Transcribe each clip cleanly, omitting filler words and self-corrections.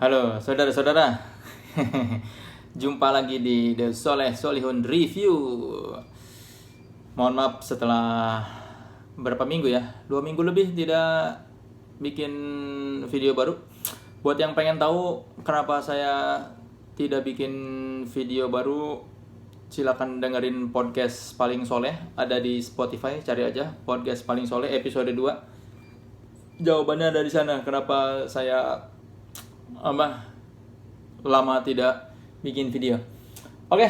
Halo saudara-saudara. Jumpa lagi di The Soleh Solihun Review. Mohon maaf setelah berapa minggu ya, 2 minggu lebih tidak bikin video baru. Buat yang pengen tahu kenapa saya tidak bikin video baru, silakan dengerin podcast Paling Soleh. Ada di Spotify, cari aja podcast Paling Soleh episode 2. Jawabannya ada di sana kenapa saya lama tidak bikin video. Oke,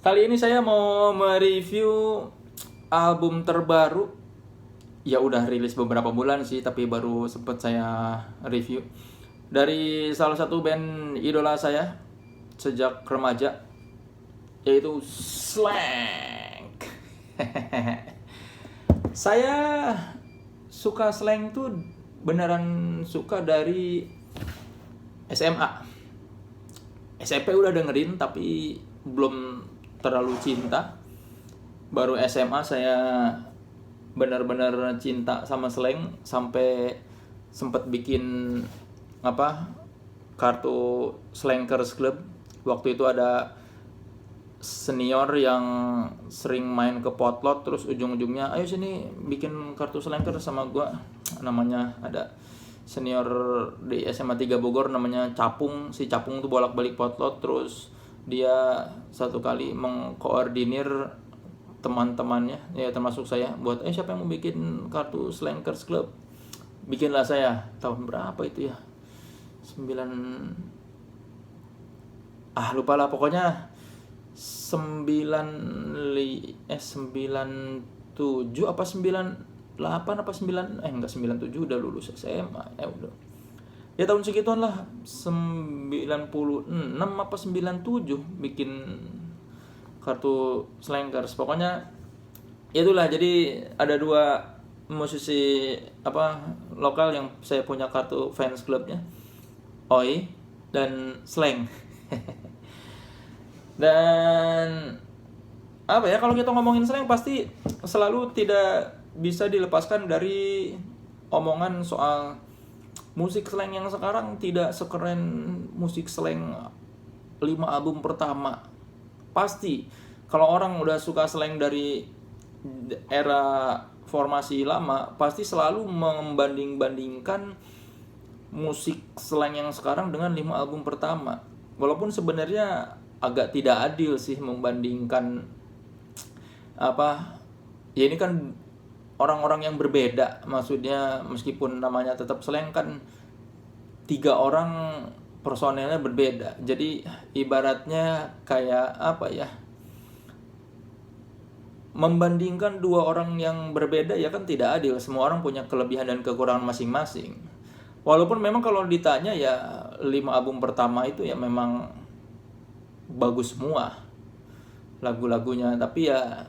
kali ini saya mau mereview album terbaru. Ya udah rilis beberapa bulan sih, tapi baru sempet saya review dari salah satu band idola saya sejak remaja, yaitu Slank. Saya suka Slank tuh beneran suka dari SMA. SMP udah dengerin tapi belum terlalu cinta. Baru SMA saya benar-benar cinta sama Slank sampai sempet bikin kartu Slankers Club. Waktu itu ada senior yang sering main ke potlot, terus ujung-ujungnya ayo sini bikin kartu Slankers sama gua. Namanya ada senior di SMA 3 Bogor namanya Capung. Si Capung tuh bolak-balik potlot, terus dia satu kali mengkoordinir teman-temannya, ya termasuk saya, buat siapa yang mau bikin kartu Slankers Club. Bikinlah saya. Tahun berapa itu ya? 9 lupa lah, pokoknya 97 apa 98 apa 97 udah lulus SMA udah. Ya tahun segituan lah, 96 apa 97 bikin kartu Slankers. Pokoknya itulah, jadi ada 2 musisi lokal yang saya punya kartu fans clubnya, Oi dan Slank. Dan kalau kita ngomongin Slank pasti selalu tidak bisa dilepaskan dari omongan soal musik Slank yang sekarang tidak sekeren musik Slank 5 album pertama. Pasti kalau orang udah suka Slank dari era formasi lama, pasti selalu membanding-bandingkan musik Slank yang sekarang dengan 5 album pertama. Walaupun sebenarnya agak tidak adil sih membandingkan ya ini kan orang-orang yang berbeda. Maksudnya meskipun namanya tetap Slank, kan 3 orang personelnya berbeda. Jadi ibaratnya kayak membandingkan 2 orang yang berbeda ya kan tidak adil. Semua orang punya kelebihan dan kekurangan masing-masing. Walaupun memang kalau ditanya ya 5 album pertama itu ya memang bagus semua lagu-lagunya, tapi ya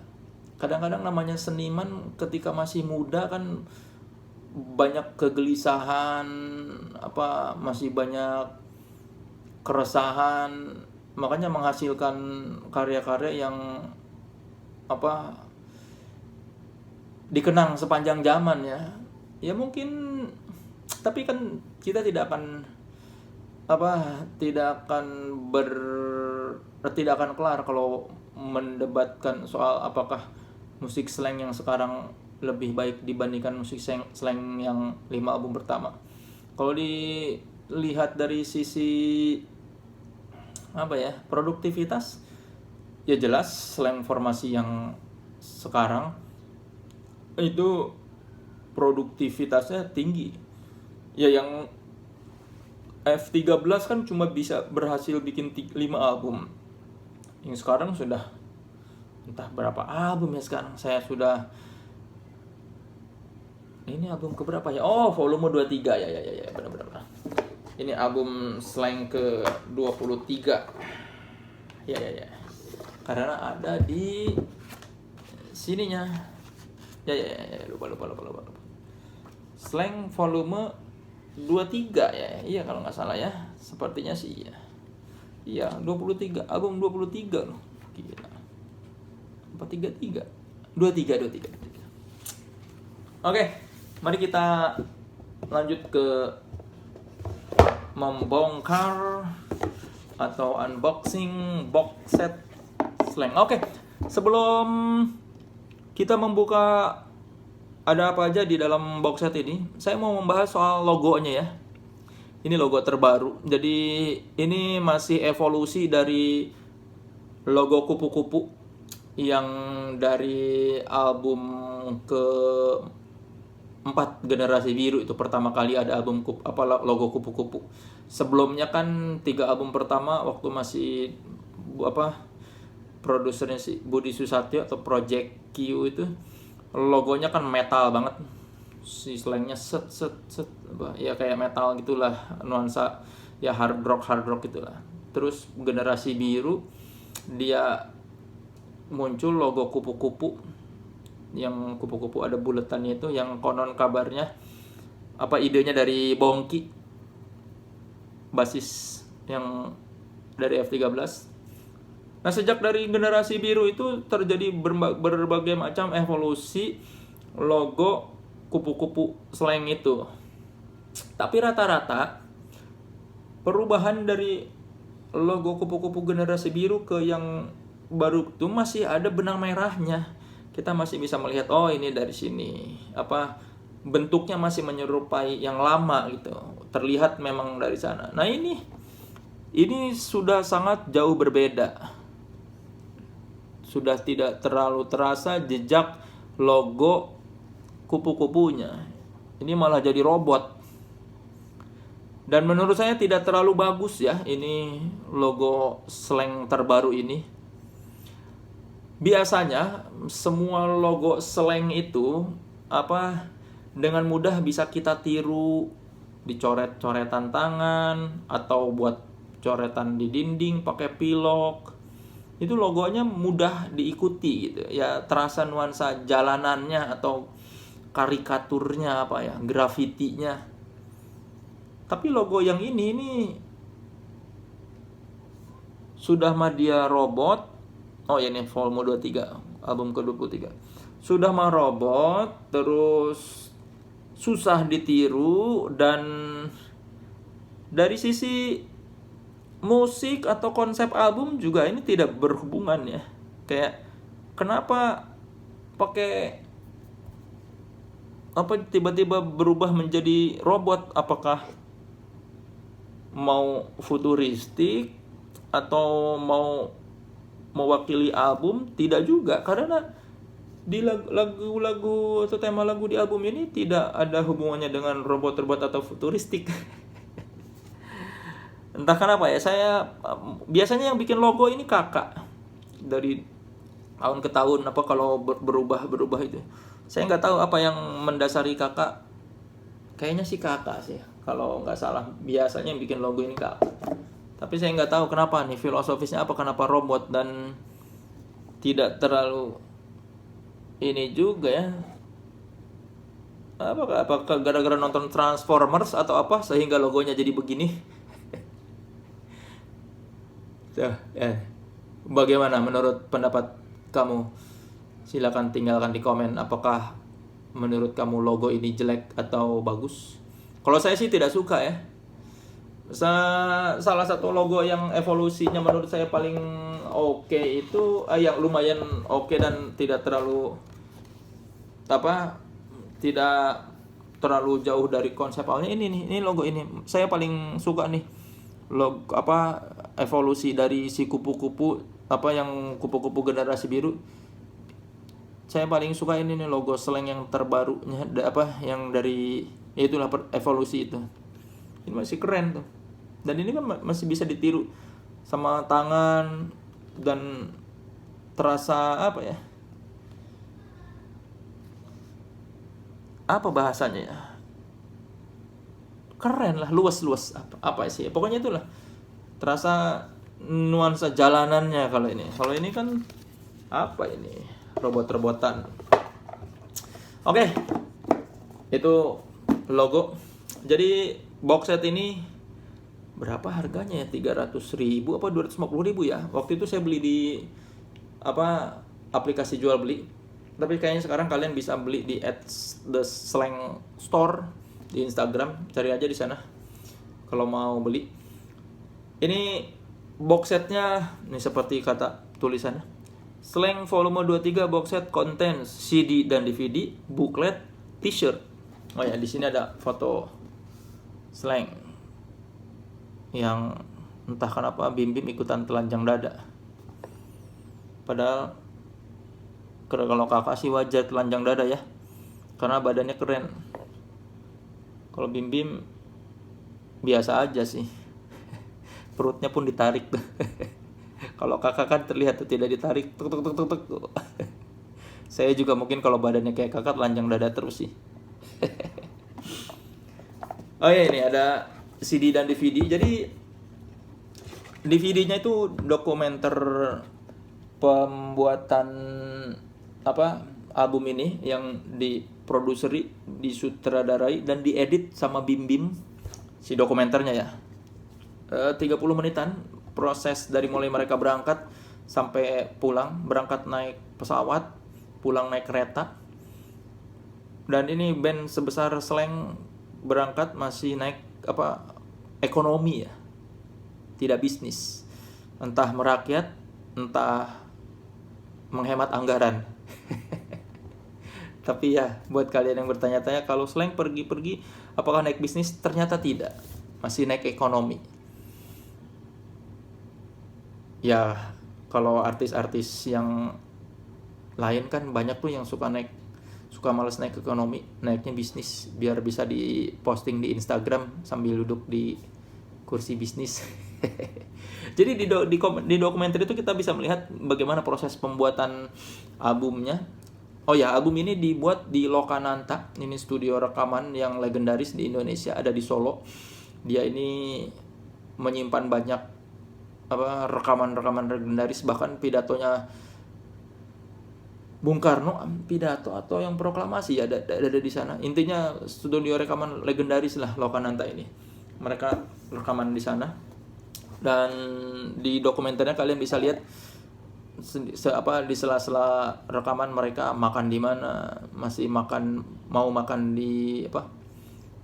kadang-kadang namanya seniman ketika masih muda kan banyak kegelisahan, masih banyak keresahan, makanya menghasilkan karya-karya yang dikenang sepanjang zaman ya. Ya mungkin, tapi kan kita tidak akan tidak akan kelar kalau mendebatkan soal apakah musik Slank yang sekarang lebih baik dibandingkan musik Slank yang 5 album pertama. Kalau dilihat dari sisi produktivitas, ya jelas Slank formasi yang sekarang itu produktivitasnya tinggi. Ya yang F13 kan cuma bisa berhasil bikin 5 album. Yang sekarang sudah entah berapa album ya sekarang. Saya sudah, ini album keberapa ya? Oh, volume 23 ya benar. Ini album Slank ke 23. Ya. Karena ada di sininya. Ya, lupa. Slank volume 23 ya. Iya kalau nggak salah ya. Sepertinya sih ya. Iya, 23, album 23 loh. Gila. 23. Oke, mari kita lanjut ke membongkar atau unboxing box set Slang. Oke, sebelum kita membuka ada apa aja di dalam box set ini, saya mau membahas soal logonya ya. Ini logo terbaru. Jadi ini masih evolusi dari logo kupu-kupu yang dari album ke 4 Generasi Biru. Itu pertama kali ada album logo kupu-kupu. Sebelumnya kan 3 album pertama waktu masih produsernya si Budi Susatyo atau Project Q itu logonya kan metal banget, si slangnya set ya kayak metal gitulah, nuansa ya hard rock gitulah. Terus Generasi Biru dia muncul logo kupu-kupu, yang kupu-kupu ada buletannya itu, yang konon kabarnya idenya dari Bongki, basis yang dari F13. Nah, sejak dari Generasi Biru itu terjadi berbagai macam evolusi logo kupu-kupu Slang itu. Tapi rata-rata perubahan dari logo kupu-kupu Generasi Biru ke yang baru itu masih ada benang merahnya. Kita masih bisa melihat, oh ini dari sini. Bentuknya masih menyerupai yang lama gitu. Terlihat memang dari sana. Nah, ini sudah sangat jauh berbeda. Sudah tidak terlalu terasa jejak logo kupu-kupunya. Ini malah jadi robot. Dan menurut saya tidak terlalu bagus ya ini logo Slang terbaru ini. Biasanya semua logo Slang itu dengan mudah bisa kita tiru, dicoret-coretan tangan atau buat coretan di dinding pakai pilok. Itu logonya mudah diikuti gitu ya, terasa nuansa jalanannya atau karikaturnya grafitinya. Tapi logo yang ini sudah dia robot. Oh ya, ini volume 23, album ke-23. Sudah robot, terus susah ditiru, dan dari sisi musik atau konsep album juga ini tidak berhubungan ya. Kayak kenapa pakai tiba-tiba berubah menjadi robot? Apakah mau futuristik atau mau mewakili album? Tidak juga, karena di lagu-lagu atau tema lagu di album ini tidak ada hubungannya dengan robot-robot atau futuristik. Entah kenapa ya, saya biasanya yang bikin logo ini kakak. Dari tahun ke tahun kalau berubah itu. Saya nggak tahu apa yang mendasari kakak. Kayaknya sih kakak sih, kalau nggak salah. Biasanya yang bikin logo ini kakak. Tapi saya nggak tahu kenapa nih filosofisnya kenapa robot, dan tidak terlalu ini juga ya. Apakah gara-gara nonton Transformers atau sehingga logonya jadi begini? Bagaimana menurut pendapat kamu? Silakan tinggalkan di komen. Apakah menurut kamu logo ini jelek atau bagus? Kalau saya sih tidak suka ya. Salah satu logo yang evolusinya menurut saya paling oke itu yang lumayan oke dan tidak terlalu tidak terlalu jauh dari konsep awalnya. Ini logo ini saya paling suka nih. Logo evolusi dari si kupu-kupu yang kupu-kupu Generasi Biru. Saya paling suka ini nih logo Slang yang terbarunya, yang dari itulah evolusi itu. Ini masih keren tuh. Dan ini kan masih bisa ditiru sama tangan dan terasa bahasanya ya? Keren lah, luas sih. Pokoknya itulah. Terasa nuansa jalanannya kalau ini. Kalau ini kan ini? Robot-robotan. Oke. Itu logo. Jadi box set ini berapa harganya ya? 300.000 250.000 ya? Waktu itu saya beli di aplikasi jual beli. Tapi kayaknya sekarang kalian bisa beli di @theslang store di Instagram, cari aja di sana. kalau mau beli. Ini box setnya ini seperti kata tulisannya. Slang volume 23 box set contains CD dan DVD, booklet, t-shirt. Oh ya, di sini ada foto Slang yang entah kenapa Bim Bim ikutan telanjang dada. Padahal kalau kakak sih wajar telanjang dada ya, karena badannya keren. Kalau Bim Bim biasa aja sih, perutnya pun ditarik tuh. Kalau kakak kan terlihat tuh tidak ditarik, tuk tuk tuk tuk tuk. Saya juga mungkin kalau badannya kayak kakak telanjang dada terus sih. Oh ya, ini ada CD dan DVD. Jadi DVD-nya itu dokumenter pembuatan album ini yang diproduseri, disutradarai dan diedit sama Bim Bim si dokumenternya ya. 30 menitan proses dari mulai mereka berangkat sampai pulang, berangkat naik pesawat, pulang naik kereta. Dan ini band sebesar Slang berangkat masih naik ekonomi ya, tidak bisnis, entah merakyat, entah menghemat anggaran. Tapi ya, buat kalian yang bertanya-tanya kalau Slang pergi-pergi apakah naik bisnis, ternyata tidak, masih naik ekonomi. Ya, kalau artis-artis yang lain kan banyak tuh yang suka males naik ekonomi, naiknya bisnis biar bisa diposting di Instagram sambil duduk di kursi bisnis. Jadi di dokumenter itu kita bisa melihat bagaimana proses pembuatan albumnya. Oh ya, album ini dibuat di Lokananta. Ini studio rekaman yang legendaris di Indonesia, ada di Solo. Dia ini menyimpan banyak rekaman-rekaman legendaris, bahkan pidatonya Bung Karno, pidato atau yang proklamasi ada di sana. Intinya studio rekaman legendaris lah Lokananta ini. Mereka rekaman di sana. Dan di dokumenternya kalian bisa lihat di sela-sela rekaman mereka makan di mana, masih mau makan di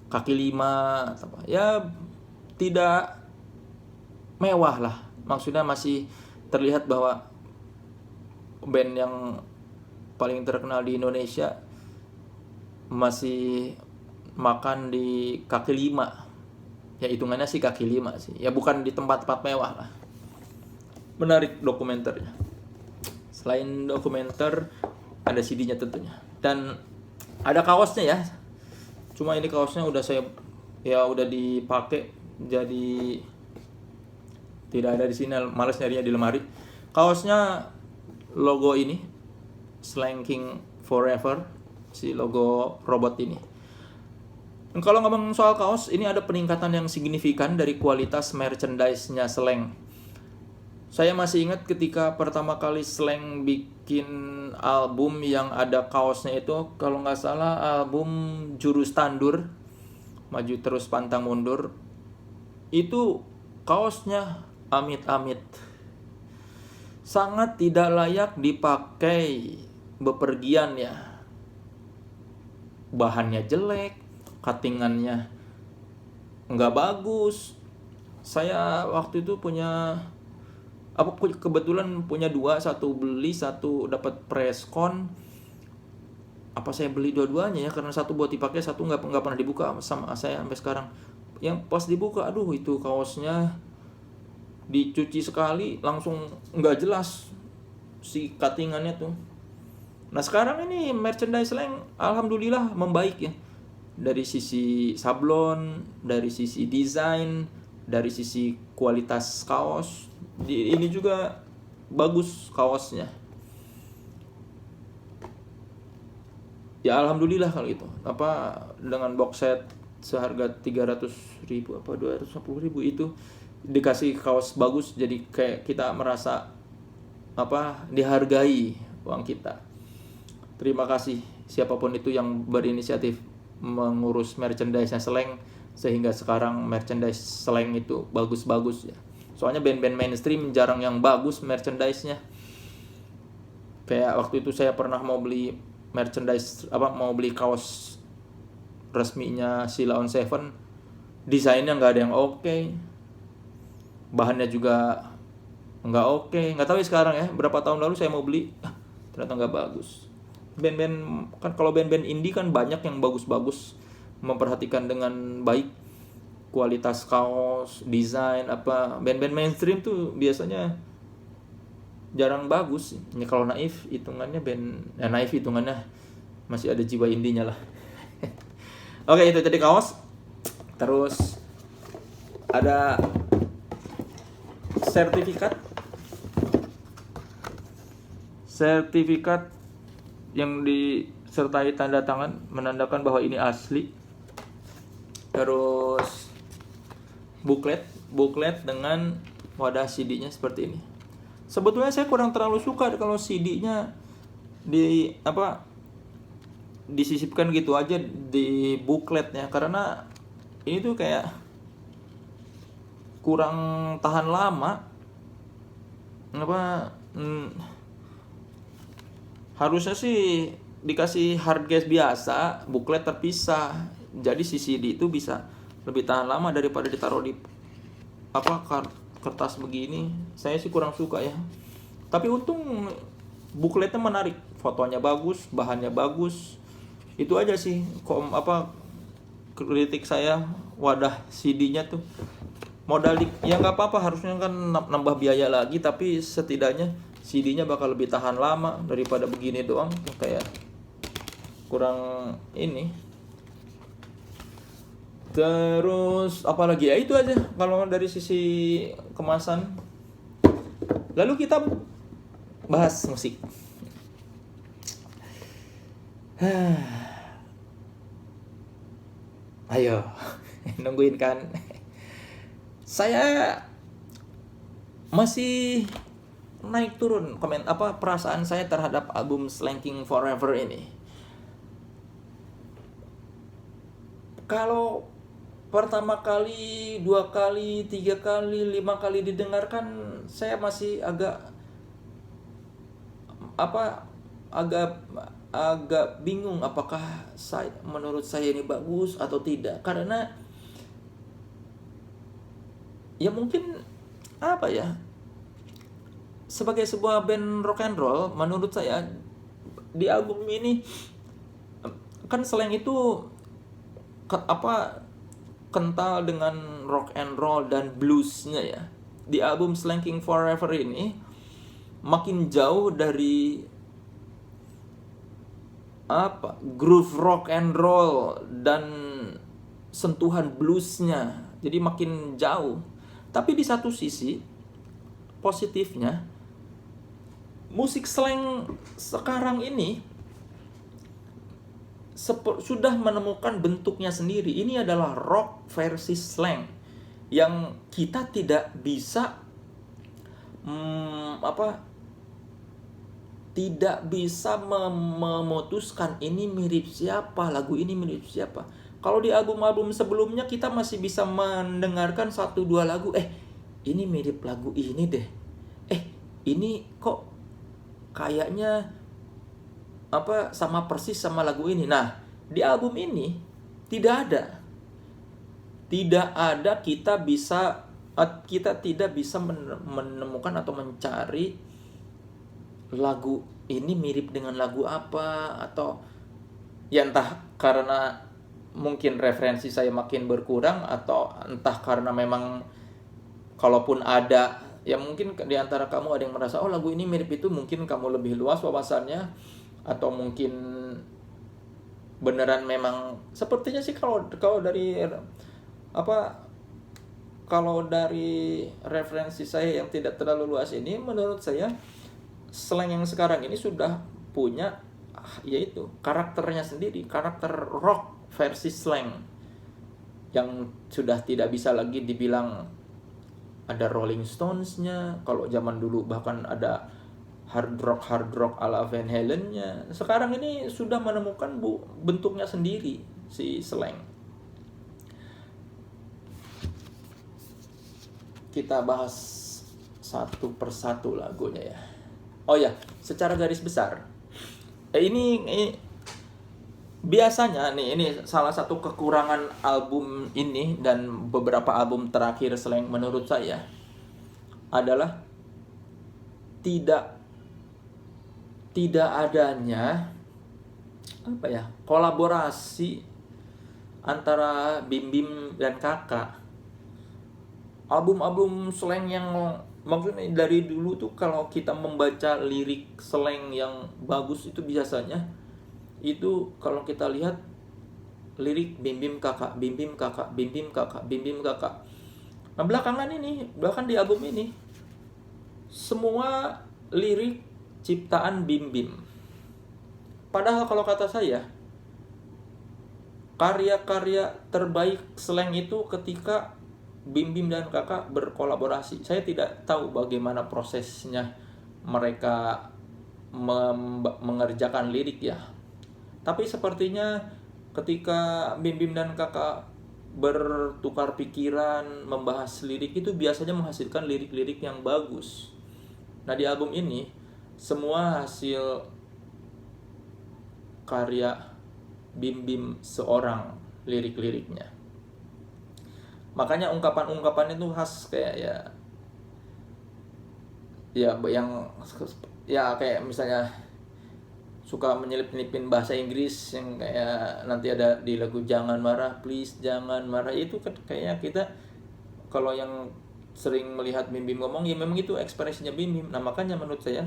kaki lima, ya tidak mewah lah. Maksudnya masih terlihat bahwa band yang paling terkenal di Indonesia masih makan di kaki lima. Ya hitungannya sih kaki lima sih. Ya bukan di tempat-tempat mewah lah. Menarik dokumenternya. Selain dokumenter ada CD-nya tentunya. Dan ada kaosnya ya. Cuma ini kaosnya udah dipakai, jadi tidak ada di sini, males nyarinya di lemari. Kaosnya logo ini Slang King Forever, si logo robot ini. Dan kalau ngomong soal kaos, ini ada peningkatan yang signifikan dari kualitas merchandise-nya Slang. Saya masih ingat ketika pertama kali Slang bikin album yang ada kaosnya itu, kalau nggak salah album Jurus Tandur, Maju Terus Pantang Mundur. Itu kaosnya amit-amit, sangat tidak layak dipakai bepergian ya. Bahannya jelek, cuttingannya nggak bagus. Saya waktu itu kebetulan punya dua, satu beli, satu dapat preskon. Saya beli dua-duanya ya, karena satu buat dipakai, satu nggak pernah dibuka sama saya sampai sekarang. Yang pas dibuka, aduh itu kaosnya dicuci sekali langsung nggak jelas si cuttingannya tuh. Nah sekarang ini merchandise Slang alhamdulillah membaik ya, dari sisi sablon, dari sisi desain, dari sisi kualitas kaos. Ini juga bagus kaosnya. Ya alhamdulillah kalau itu. Dengan box set seharga 300.000 250.000 itu dikasih kaos bagus, jadi kayak kita merasa dihargai uang kita. Terima kasih siapapun itu yang berinisiatif mengurus merchandise-nya Slang, sehingga sekarang merchandise Slang itu bagus-bagus ya. Soalnya band-band mainstream jarang yang bagus merchandise-nya. Kayak waktu itu saya pernah mau beli merchandise mau beli kaos resminya Sheila on 7, desainnya nggak ada yang oke, bahannya juga nggak oke. Nggak tahu ya sekarang ya, berapa tahun lalu saya mau beli, ternyata nggak bagus. Band-band kan, kalau band-band indie kan banyak yang bagus-bagus, memperhatikan dengan baik kualitas kaos, desain apa. Band-band mainstream tuh biasanya jarang bagus. Ini kalau Naif hitungannya Naif hitungannya masih ada jiwa indinya lah. Oke, itu tadi kaos. Terus ada sertifikat yang disertai tanda tangan menandakan bahwa ini asli. Terus buklet dengan wadah CD-nya seperti ini. Sebetulnya saya kurang terlalu suka kalau CD-nya disisipkan gitu aja di bukletnya, karena ini tuh kayak kurang tahan lama. Harusnya sih dikasih hard case biasa, buklet terpisah. Jadi si CD itu bisa lebih tahan lama daripada ditaruh di kertas begini. Saya sih kurang suka ya. Tapi untung bukletnya menarik, fotonya bagus, bahannya bagus. Itu aja sih kritik saya, wadah CD-nya tuh modal ya nggak apa-apa, harusnya kan nambah biaya lagi, tapi setidaknya CD-nya bakal lebih tahan lama daripada begini doang, kayak kurang ini. Terus apalagi ya, itu aja kalau dari sisi kemasan. Lalu kita bahas musik. Ayo, nungguin kan. Saya masih naik turun perasaan saya terhadap album Slanking Forever ini. Kalau pertama kali, 2 kali, 3 kali, 5 kali didengarkan, saya masih agak bingung apakah menurut saya ini bagus atau tidak. Karena ya mungkin sebagai sebuah band rock and roll, menurut saya di album ini kan Slank itu kental dengan rock and roll dan bluesnya ya. Di album Slanking Forever ini makin jauh dari groove rock and roll dan sentuhan bluesnya, jadi makin jauh. Tapi di satu sisi positifnya, musik slang sekarang ini sudah menemukan bentuknya sendiri. Ini adalah rock versi slang yang kita tidak bisa memutuskan ini mirip siapa, lagu ini mirip siapa. Kalau di album-album sebelumnya kita masih bisa mendengarkan 1-2 lagu, ini mirip lagu ini deh, ini kok kayaknya sama persis sama lagu ini. Nah, di album ini tidak ada kita tidak bisa menemukan atau mencari lagu ini mirip dengan lagu apa, atau ya entah karena mungkin referensi saya makin berkurang, atau entah karena memang kalaupun ada, ya mungkin di antara kamu ada yang merasa lagu ini mirip itu, mungkin kamu lebih luas wawasannya, atau mungkin beneran memang sepertinya sih. Kalau dari referensi saya yang tidak terlalu luas ini, menurut saya slang yang sekarang ini sudah punya yaitu karakternya sendiri, karakter rock versi slang yang sudah tidak bisa lagi dibilang ada Rolling Stones-nya. Kalau zaman dulu bahkan ada hard rock ala Van Halen-nya. Sekarang ini sudah menemukan bentuknya sendiri si slang. Kita bahas satu persatu lagunya ya. Oh ya, secara garis besar ini biasanya nih, ini salah satu kekurangan album ini dan beberapa album terakhir Slank menurut saya adalah tidak tidak adanya apa ya, kolaborasi antara Bim Bim dan Kakak. Album-album slang yang maksudnya dari dulu tuh kalau kita membaca lirik slang yang bagus itu biasanya itu kalau kita lihat lirik Bim Bim Kakak, Bim Bim Kakak, Bim Bim Kakak, Bim Bim Kakak. Nah belakangan ini, bahkan di album ini semua lirik ciptaan Bim Bim. Padahal kalau kata saya, karya-karya terbaik slang itu ketika Bim Bim dan Kakak berkolaborasi. Saya tidak tahu bagaimana prosesnya mereka mengerjakan lirik ya. Tapi sepertinya ketika Bim Bim dan Kakak bertukar pikiran, membahas lirik itu biasanya menghasilkan lirik-lirik yang bagus. Nah di album ini semua hasil karya Bim Bim seorang lirik-liriknya. Makanya ungkapan-ungkapan itu khas kayak ya kayak misalnya suka menyelip-nyelipin bahasa Inggris yang kayak nanti ada di lagu Jangan Marah, Please Jangan Marah. Itu kan kayaknya kita kalau yang sering melihat Bim Bim ngomong ya memang itu ekspresinya Bim Bim. Nah makanya menurut saya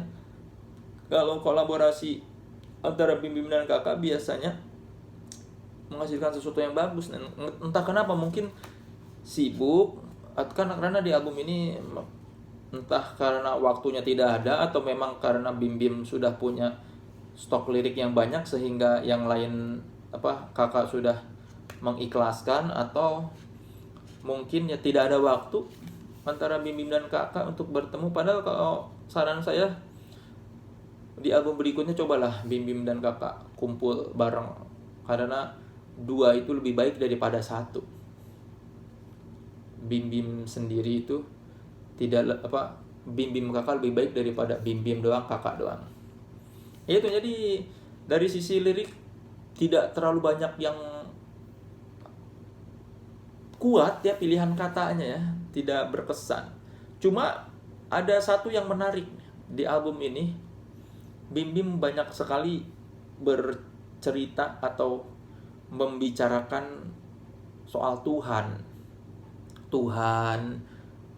kalau kolaborasi antara Bim Bim dan Kakak biasanya menghasilkan sesuatu yang bagus. Dan entah kenapa mungkin sibuk karena di album ini entah karena waktunya tidak ada atau memang karena Bim Bim sudah punya stok lirik yang banyak sehingga yang lain Kakak sudah mengikhlaskan, atau mungkin ya tidak ada waktu antara Bim Bim dan Kakak untuk bertemu. Padahal kalau saran saya di album berikutnya cobalah Bim Bim dan Kakak kumpul bareng, karena dua itu lebih baik daripada satu. Bim Bim sendiri itu Bim Bim Kakak lebih baik daripada Bim Bim doang Kakak doang. Itu jadi dari sisi lirik tidak terlalu banyak yang kuat ya, pilihan katanya ya tidak berkesan. Cuma ada satu yang menarik di album ini, Bim Bim banyak sekali bercerita atau membicarakan soal Tuhan,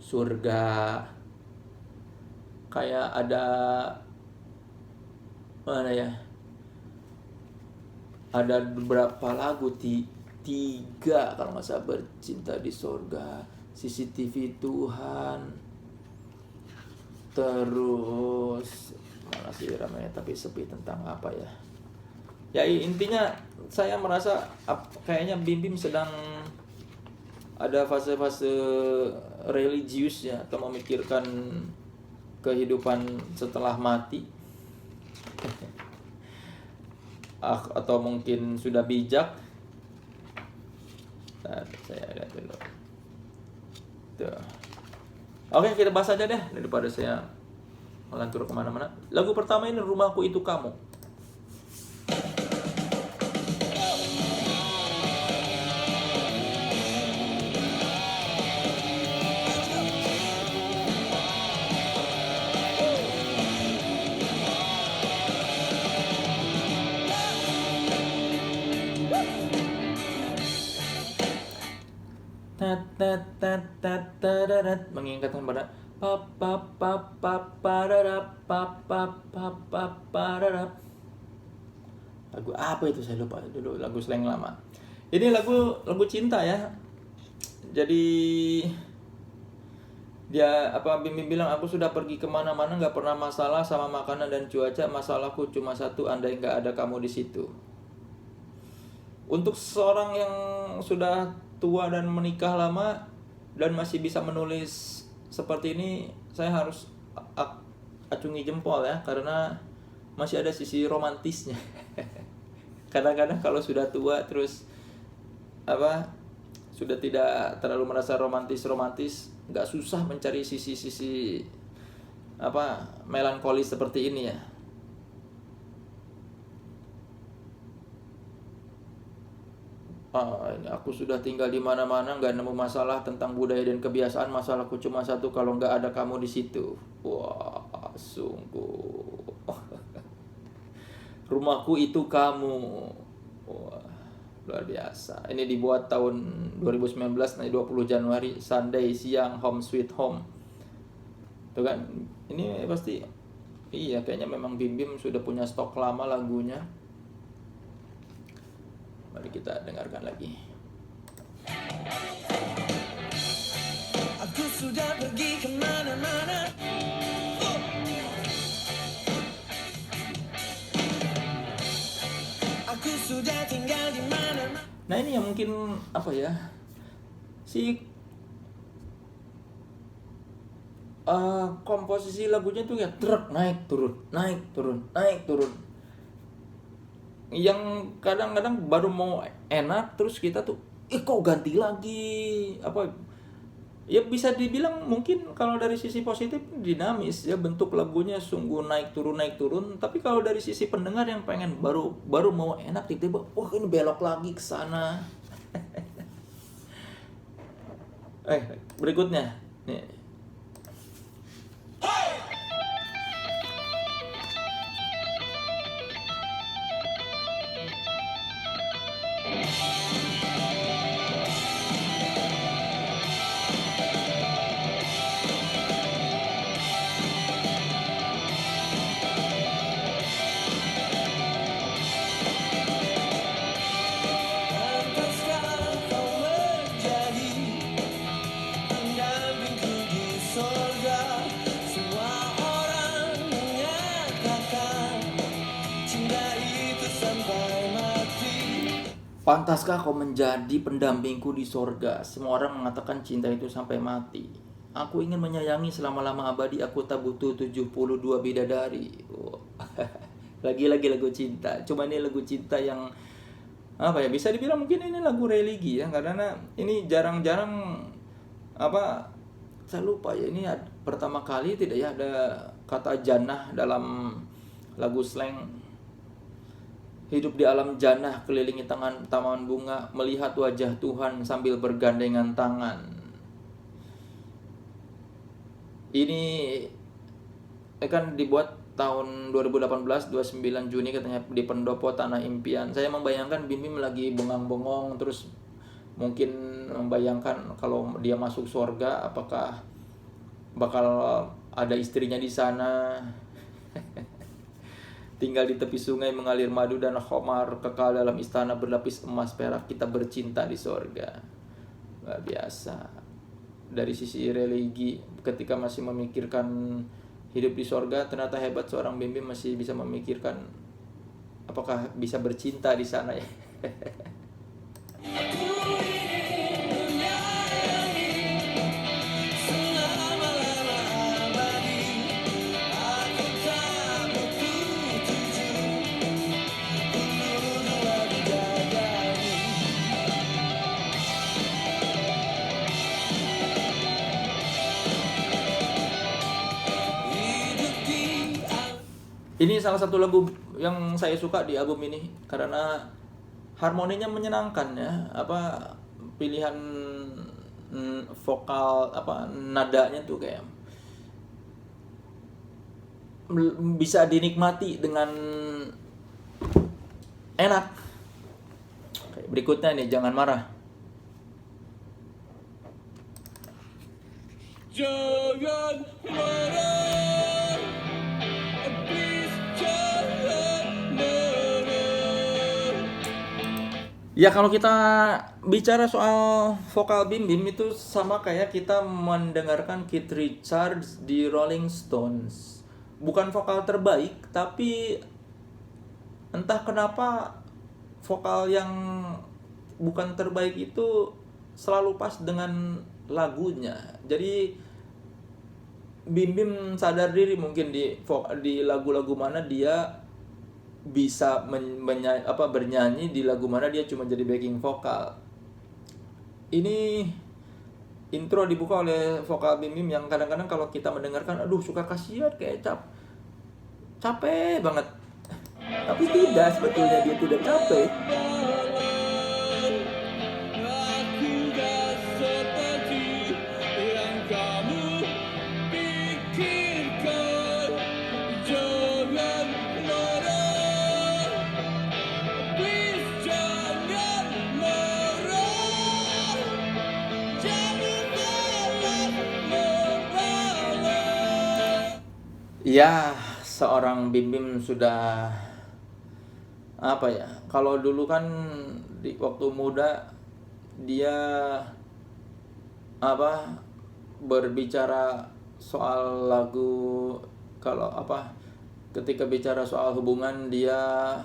surga. Kayak ada mana ya? Ada beberapa lagu tiga kalau nggak salah, Bercinta di Surga, CCTV Tuhan, terus mana sih ramai tapi sepi tentang apa ya? Ya intinya saya merasa kayaknya Bim Bim sedang ada fase-fase religius ya, atau memikirkan kehidupan setelah mati. Atau mungkin sudah bijak. Saya lihat dulu. Tuh. Oke, kita bahas aja deh daripada saya melantur kemana-mana. Lagu pertama ini Rumahku Itu Kamu. Mengingatkan pada lagu apa itu saya lupa dulu, lagu slang lama. Ini lagu cinta ya. Jadi dia Bim Bim bilang, aku sudah pergi kemana-mana nggak pernah masalah sama makanan dan cuaca, masalahku cuma satu, andai nggak ada kamu di situ. Untuk seorang yang sudah tua dan menikah lama dan masih bisa menulis seperti ini, saya harus acungi jempol ya, karena masih ada sisi romantisnya. Kadang-kadang kalau sudah tua terus sudah tidak terlalu merasa romantis, nggak susah mencari sisi-sisi melankolis seperti ini ya. Ini aku sudah tinggal di mana-mana, nggak nemu masalah tentang budaya dan kebiasaan. Masalahku cuma satu, kalau nggak ada kamu di situ. Wah, sungguh. Rumahku itu kamu. Wah, luar biasa. Ini dibuat tahun 2019, 20 Januari, Sunday siang, Home Sweet Home. Tuh kan, ini pasti, iya kayaknya memang Bim Bim sudah punya stok lama lagunya. Mari kita dengarkan lagi. Aku sudah pergi kemana-mana. Aku sudah tinggal di mana-mana. Nah ini yang mungkin apa ya, si komposisi lagunya tuh ya truk naik turun, naik turun, naik turun. Yang kadang-kadang baru mau enak terus kita tuh kok ganti lagi, apa ya, bisa dibilang mungkin kalau dari sisi positif dinamis ya, bentuk lagunya sungguh naik turun. Tapi kalau dari sisi pendengar yang pengen baru mau enak, tiba-tiba wah ini belok lagi ke sana. Berikutnya nih. Pantaskah kau menjadi pendampingku di sorga? Semua orang menyatakan cinta itu sampai mati. Pantaskah kau menjadi pendampingku di sorga? Semua orang mengatakan cinta itu sampai mati. Aku ingin menyayangi selama-lama abadi. Aku tak butuh 72 bidadari. Wah. Lagi-lagi lagu cinta. Cuma ini lagu cinta yang apa ya, bisa dibilang mungkin ini lagu religi ya, karena ini jarang-jarang apa, saya lupa ya, ini pertama kali tidak ya ada kata jannah dalam lagu slang. Hidup di alam jannah, kelilingi taman bunga, melihat wajah Tuhan sambil bergandengan tangan. Ini kan dibuat tahun 2018, 29 Juni katanya, di Pendopo Tanah Impian. Saya membayangkan Bim Bim lagi bengong-bengong, terus mungkin membayangkan kalau dia masuk surga, apakah bakal ada istrinya di sana. Tinggal di tepi sungai mengalir madu dan khamar, kekal dalam istana berlapis emas perak, kita bercinta di sorga. Luar biasa. Dari sisi religi, ketika masih memikirkan hidup di sorga, ternyata hebat seorang Bim Bim masih bisa memikirkan apakah bisa bercinta di sana ya. Ini salah satu lagu yang saya suka di album ini karena harmoninya menyenangkan ya, apa pilihan vokal, apa nadanya tuh kayak bisa dinikmati dengan enak. Oke, berikutnya nih, Jangan Marah. Jangan marah, please jangan marah. Ya kalau kita bicara soal vokal Bim Bim itu sama kayak kita mendengarkan Keith Richards di Rolling Stones. Bukan vokal terbaik, tapi entah kenapa vokal yang bukan terbaik itu selalu pas dengan lagunya. Jadi Bim Bim sadar diri mungkin di lagu-lagu mana dia bisa bernyanyi, di lagu mana dia cuma jadi backing vokal. Ini intro dibuka oleh vokal Bim Bim yang kadang-kadang kalau kita mendengarkan, aduh suka kasihan, kayak capek banget. Tapi tidak, sebetulnya dia tidak capek. Ya, seorang Bim Bim sudah apa ya? Kalau dulu kan di waktu muda dia apa berbicara soal lagu, kalau apa ketika bicara soal hubungan dia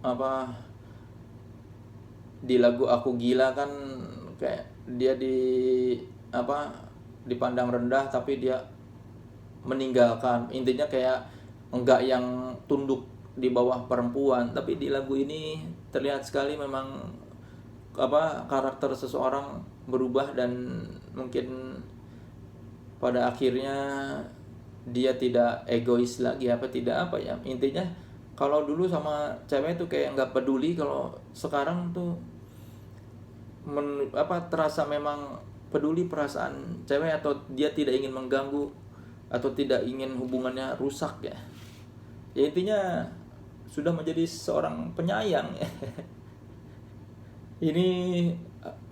apa di lagu Aku Gila kan kayak dia apa dipandang rendah tapi dia meninggalkan, intinya kayak enggak yang tunduk di bawah perempuan. Tapi di lagu ini terlihat sekali memang apa karakter seseorang berubah, dan mungkin pada akhirnya dia tidak egois lagi, apa tidak apa ya, intinya kalau dulu sama cewek tuh kayak nggak peduli, kalau sekarang tuh apa terasa memang peduli perasaan cewek, atau dia tidak ingin mengganggu atau tidak ingin hubungannya rusak ya. Ya intinya sudah menjadi seorang penyayang ya. Ini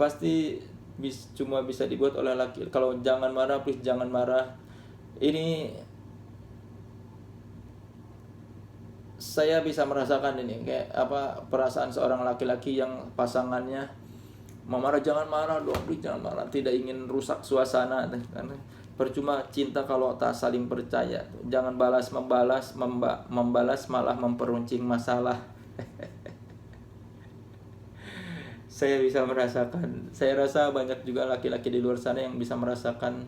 pasti cuma bisa dibuat oleh laki. Kalau jangan marah, please jangan marah. Ini saya bisa merasakan ini kayak apa perasaan seorang laki-laki yang pasangannya marah, jangan marah dong, please jangan marah, tidak ingin rusak suasana. Karena percuma cinta kalau tak saling percaya. Jangan balas membalas malah memperuncing masalah. Saya bisa merasakan. Saya rasa banyak juga laki-laki di luar sana yang bisa merasakan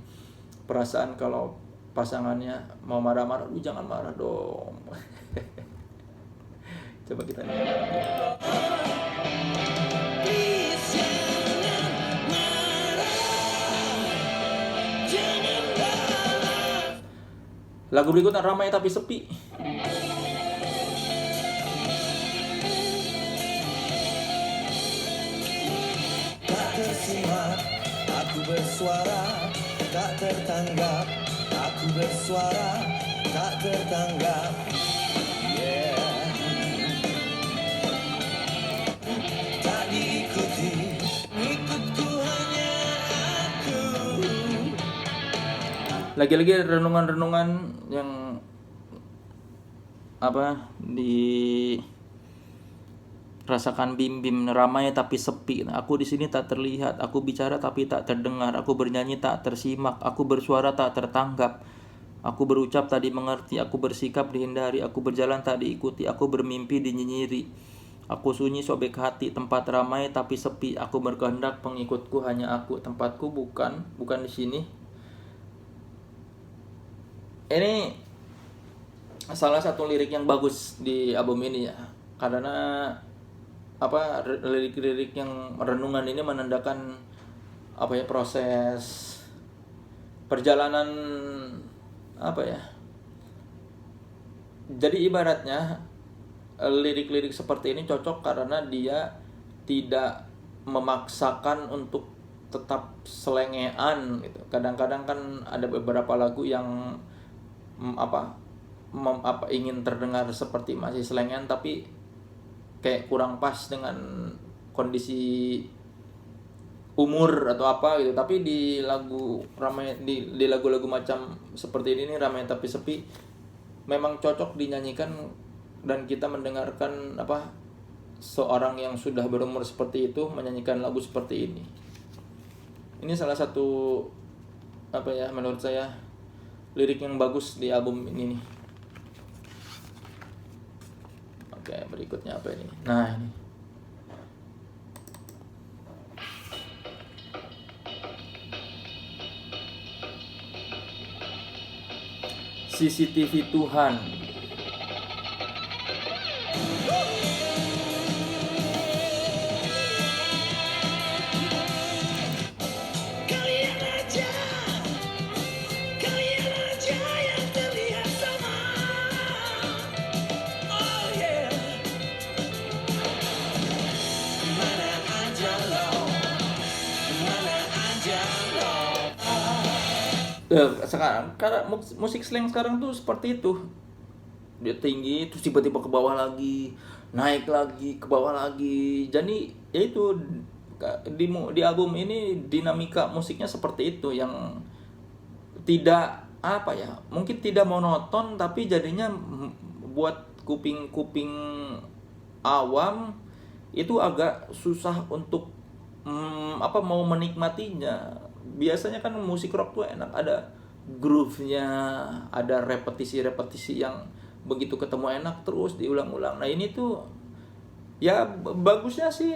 perasaan kalau pasangannya mau marah-marah, lu jangan marah dong. Coba kita lihat. Please jangan marah, jangan balas. Lagu berikutnya Ramai Tapi Sepi. Tak tersimak, aku bersuara, tak tertanggap. Aku bersuara, tak tertanggap. Yeah. Tak diikuti, ikutku hanya aku. Lagi-lagi renungan-renungan yang apa rasakan Bim Bim. Ramai tapi sepi. Aku di sini tak terlihat. Aku bicara tapi tak terdengar. Aku bernyanyi tak tersimak. Aku bersuara tak tertanggap. Aku berucap tak dimengerti. Aku bersikap dihindari. Aku berjalan tak diikuti. Aku bermimpi dinyinyiri. Aku sunyi sobek hati. Tempat ramai tapi sepi. Aku berkehendak pengikutku hanya aku. Tempatku bukan di sini. Ini salah satu lirik yang bagus di album ini ya. Karena apa lirik-lirik yang renungan ini menandakan apa ya proses perjalanan apa ya. Jadi ibaratnya lirik-lirik seperti ini cocok karena dia tidak memaksakan untuk tetap selengean gitu. Kadang-kadang kan ada beberapa lagu yang apa ingin terdengar seperti masih selengean tapi kayak kurang pas dengan kondisi umur atau apa gitu. Tapi di lagu ramai di lagu-lagu macam seperti ini Ramai Tapi Sepi memang cocok dinyanyikan, dan kita mendengarkan apa seorang yang sudah berumur seperti itu menyanyikan lagu seperti ini. Ini salah satu apa ya menurut saya lirik yang bagus di album ini nih. Oke, berikutnya apa ini? Nah, ini. CCTV Tuhan. Kalian aja yang terlihat sama. Oh yeah. Mana aja lo, mana aja lo. Sekarang karena musik slang sekarang tuh seperti itu. Dia tinggi terus tiba-tiba ke bawah lagi, naik lagi, ke bawah lagi. Jadi ya itu di album ini dinamika musiknya seperti itu yang tidak apa ya, mungkin tidak monoton, tapi jadinya buat kuping-kuping awam itu agak susah untuk mau menikmatinya. Biasanya kan musik rock tuh enak, ada groove-nya, ada repetisi-repetisi yang begitu ketemu enak terus diulang-ulang. Nah ini tuh ya bagusnya sih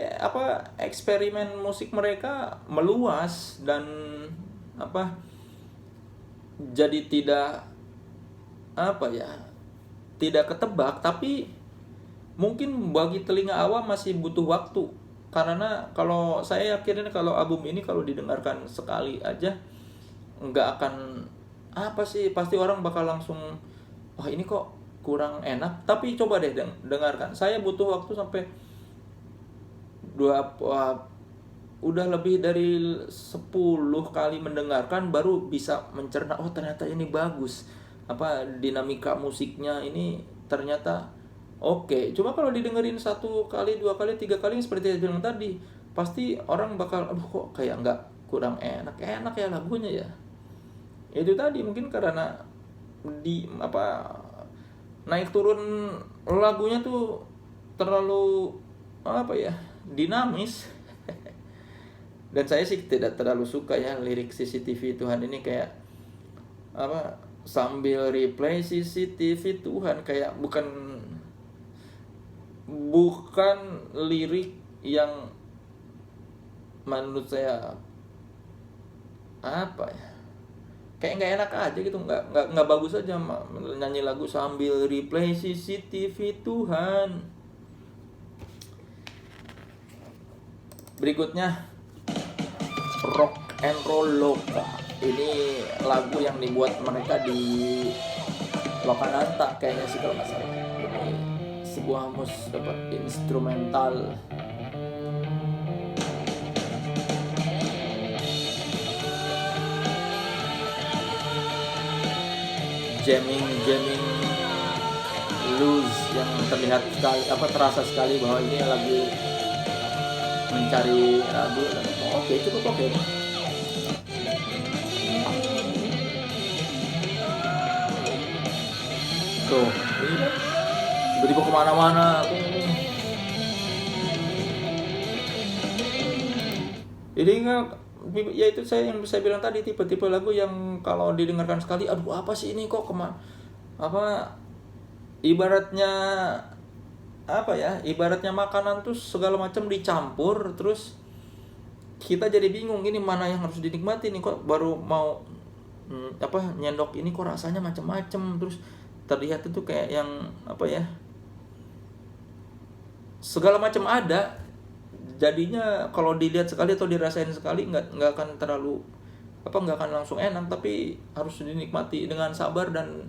eksperimen musik mereka meluas dan jadi tidak ketebak, tapi mungkin bagi telinga awam masih butuh waktu. Karena kalau saya yakin kalau album ini kalau didengarkan sekali aja nggak akan pasti orang bakal langsung wah ini kok kurang enak. Tapi coba deh dengarkan. Saya butuh waktu sampai udah lebih dari 10 kali mendengarkan baru bisa mencerna, oh ternyata ini bagus, dinamika musiknya ini ternyata oke. Cuma kalau didengerin 1 kali, 2 kali, 3 kali seperti yang bilang tadi, pasti orang bakal aduh kok kayak nggak, kurang enak ya lagunya ya. Itu tadi mungkin karena naik turun lagunya tuh terlalu dinamis. Dan saya sih tidak terlalu suka ya lirik CCTV Tuhan ini, kayak sambil replay CCTV Tuhan, kayak bukan lirik yang menurut saya kayak nggak enak aja gitu, nggak bagus aja nyanyi lagu sambil replay CCTV Tuhan. Berikutnya Rock and Roll Loka. Ini lagu yang dibuat mereka di Lokananta kayaknya sih kalau nggak salah. Ini sebuah instrumental. Jamming blues yang terlihat sekali, terasa sekali bahwa ini lagi mencari lagu. Cukup oke. Tuh, ini kan tiba-tiba kemana-mana. Jadi ya itu yang saya bilang tadi, tipe-tipe lagu yang kalau didengarkan sekali, aduh apa sih ini kok ibaratnya makanan tuh segala macam dicampur, terus kita jadi bingung ini mana yang harus dinikmati nih, kok baru mau nyendok ini kok rasanya macam-macam, terus terlihat itu kayak yang segala macam ada. Jadinya kalau dilihat sekali atau dirasain sekali nggak akan terlalu nggak akan langsung enak, tapi harus dinikmati dengan sabar dan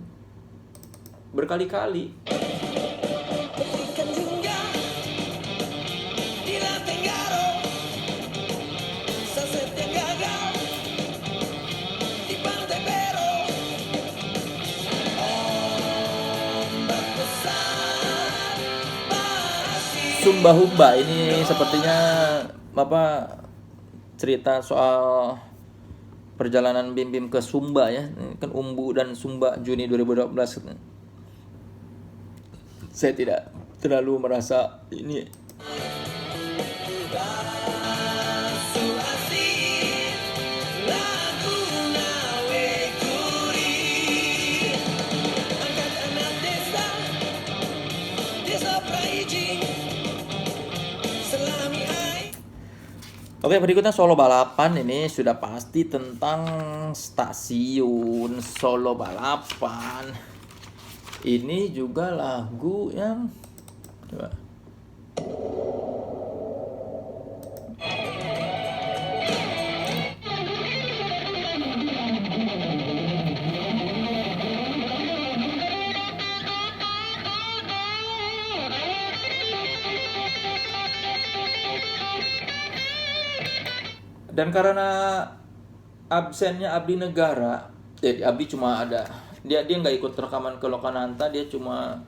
berkali-kali. Ikan jungga di Latengaro, sunset yang gagal di Pantai Pero, ombak besar masih. Sumba Humba ini sepertinya cerita soal perjalanan Bim ke Sumba ya. Ini kan Umbu dan Sumba Juni 2012. Saya tidak terlalu merasa ini Basuh asih Laguna Wekuri, angkat anak desa Praijing, selami ai. Oke, berikutnya Solo Balapan. Ini sudah pasti tentang stasiun Solo Balapan. Ini juga lagu yang coba. Dan karena absennya Abdi Negara, jadi Abdi cuma ada dia nggak ikut rekaman ke Lokananta, dia cuma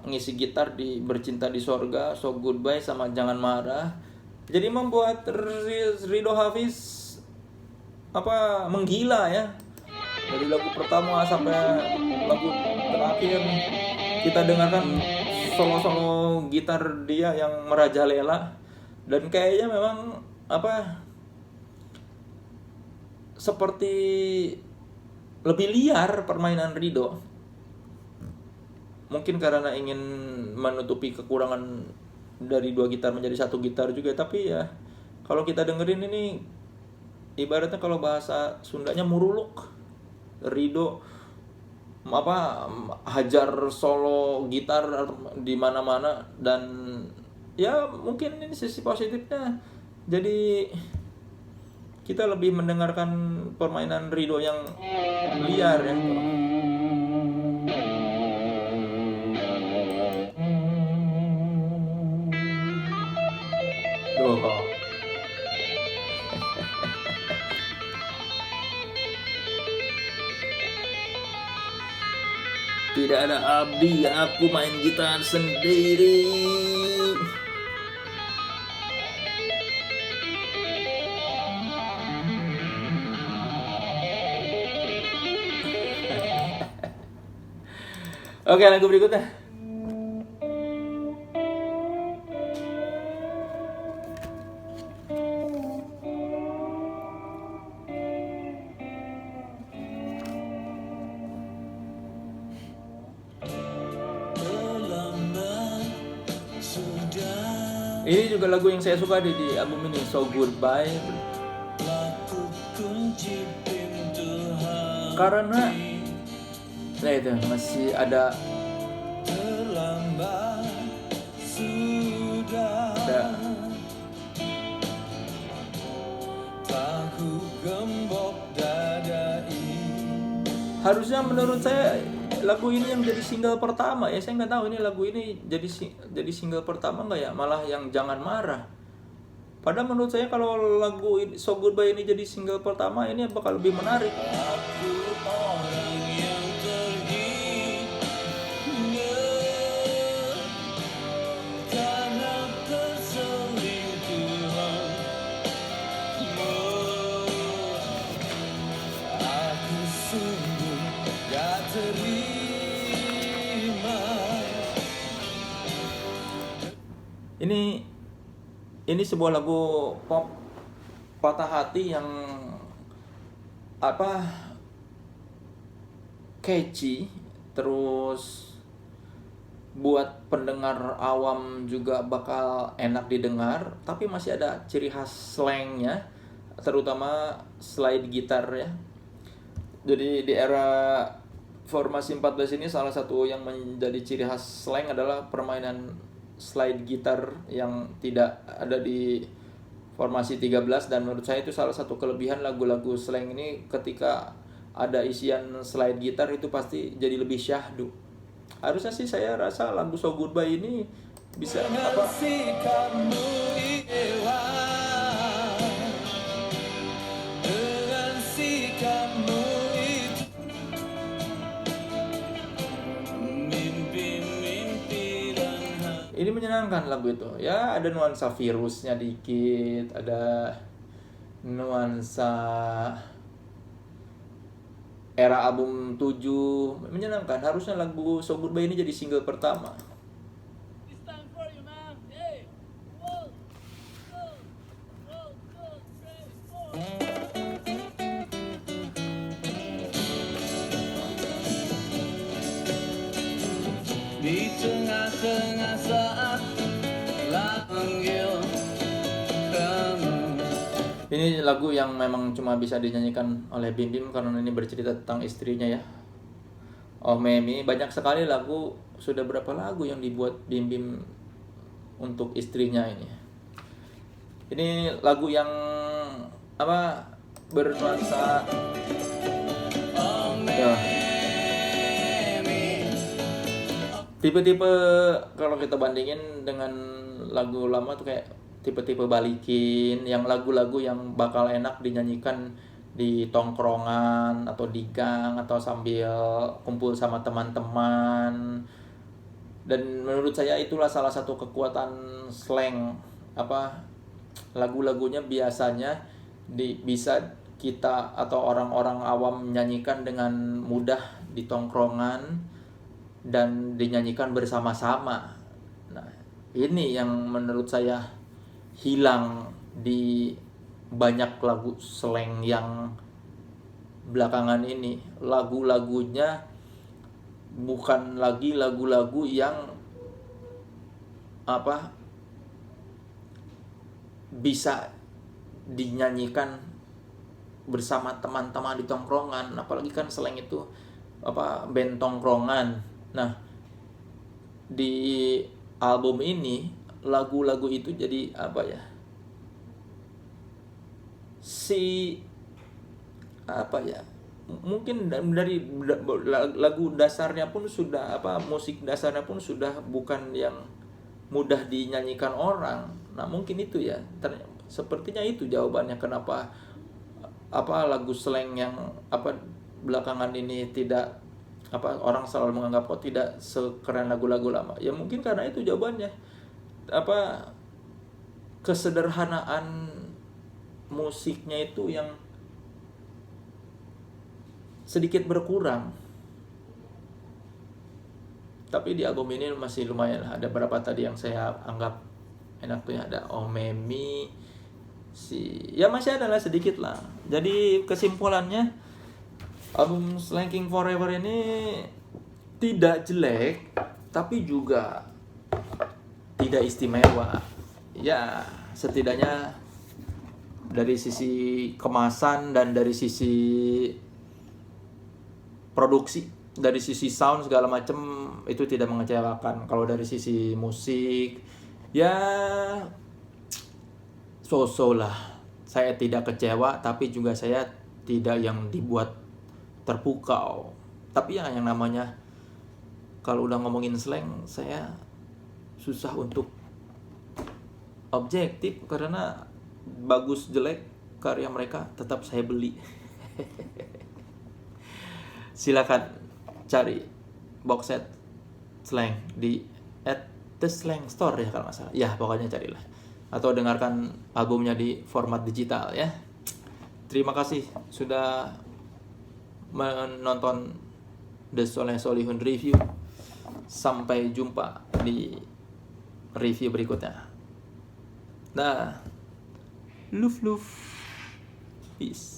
ngisi gitar di Bercinta di Sorga, So Goodbye sama Jangan Marah. Jadi membuat Rido Hafiz menggila ya. Dari lagu pertama sampai lagu terakhir kita dengarkan solo-solo gitar dia yang merajalela, dan kayaknya memang apa, seperti lebih liar permainan Rido. Mungkin karena ingin menutupi kekurangan dari dua gitar menjadi satu gitar juga, tapi ya kalau kita dengerin ini ibaratnya kalau bahasa Sundanya muruluk. Rido apa hajar solo gitar di mana-mana, dan ya mungkin ini sisi positifnya, jadi kita lebih mendengarkan permainan Rido yang liar ya. Tuh. Tidak ada abdi, aku main gitar sendiri. Oke, lagu berikutnya. terlambat sudah Ini juga lagu yang saya suka di album ini, So Goodbye. laku kunci pintu hati Karena nah itu masih ada terlambat sudah tahu gembok dada ini. harusnya menurut saya lagu ini yang jadi single pertama ya. Saya nggak tahu ini lagu ini jadi single pertama nggak ya, malah yang Jangan Marah. Padahal menurut saya kalau lagu So Goodbye ini jadi single pertama, ini bakal lebih menarik. Aku orang yang terhina karena perselingkuhanmu. Aku sungguh gak terima. Ini sebuah lagu pop patah hati yang apa, catchy, terus buat pendengar awam juga bakal enak didengar, tapi masih ada ciri khas slangnya, terutama slide gitar ya. Jadi di era formasi 14 ini salah satu yang menjadi ciri khas slang adalah permainan slide gitar yang tidak ada di formasi 13, dan menurut saya itu salah satu kelebihan lagu-lagu slang ini. Ketika ada isian slide gitar itu pasti jadi lebih syahdu. Harusnya sih saya rasa lagu So Goodbye ini bisa Dengan apa, sikapmu iwa, dengan sikapmu itu, mimpi-mimpi dan hati. ini menyenangkan lagu itu ya. Ada nuansa virusnya dikit, ada nuansa era album 7, menyenangkan. Harusnya lagu So Goodbye ini jadi single pertama. It's time for you, man. Hey, 1, 2, 3, 4. Di tengah-tengah saat telah panggil kamu. Ini lagu yang memang cuma bisa dinyanyikan oleh Bim Bim karena ini bercerita tentang istrinya ya. Oh Memi, banyak sekali lagu, sudah berapa lagu yang dibuat Bim Bim untuk istrinya ini. Ini lagu yang apa, bernuansa ya, tipe-tipe kalau kita bandingin dengan lagu lama tuh kayak tipe-tipe Balikin, yang lagu-lagu yang bakal enak dinyanyikan di tongkrongan atau di gang atau sambil kumpul sama teman-teman. Dan menurut saya itulah salah satu kekuatan slang, apa, lagu-lagunya biasanya bisa kita atau orang-orang awam menyanyikan dengan mudah di tongkrongan dan dinyanyikan bersama-sama. Nah, ini yang menurut saya hilang di banyak lagu slang yang belakangan ini. Lagu-lagunya bukan lagi lagu-lagu yang bisa dinyanyikan bersama teman-teman di tongkrongan, apalagi kan slang itu band tongkrongan. Nah, di album ini lagu-lagu itu jadi mungkin dari lagu dasarnya pun sudah musik dasarnya pun sudah bukan yang mudah dinyanyikan orang. Nah, mungkin itu ya, sepertinya itu jawabannya kenapa lagu slang yang belakangan ini tidak orang selalu menganggap kok tidak sekeren lagu-lagu lama. Ya mungkin karena itu jawabannya. Kesederhanaan musiknya itu yang sedikit berkurang. Tapi di album ini masih lumayan, ada beberapa tadi yang saya anggap enak tuh ya, ada Omemi, ya masih ada lah sedikit lah. Jadi kesimpulannya, album Slanking Forever ini tidak jelek, tapi juga tidak istimewa. Ya, setidaknya dari sisi kemasan dan dari sisi produksi, dari sisi sound segala macam itu tidak mengecewakan. Kalau dari sisi musik, ya so-so lah. Saya tidak kecewa, tapi juga saya tidak yang dibuat terpukau. Tapi ya yang namanya kalau udah ngomongin slang, saya susah untuk objektif karena bagus jelek karya mereka tetap saya beli. Silakan cari box set slang di The Slang Store ya kalau nggak salah. Ya pokoknya carilah. Atau dengarkan albumnya di format digital ya. Terima kasih sudah menonton The Soleh Solihun Review. Sampai jumpa di review berikutnya. Nah, love, peace.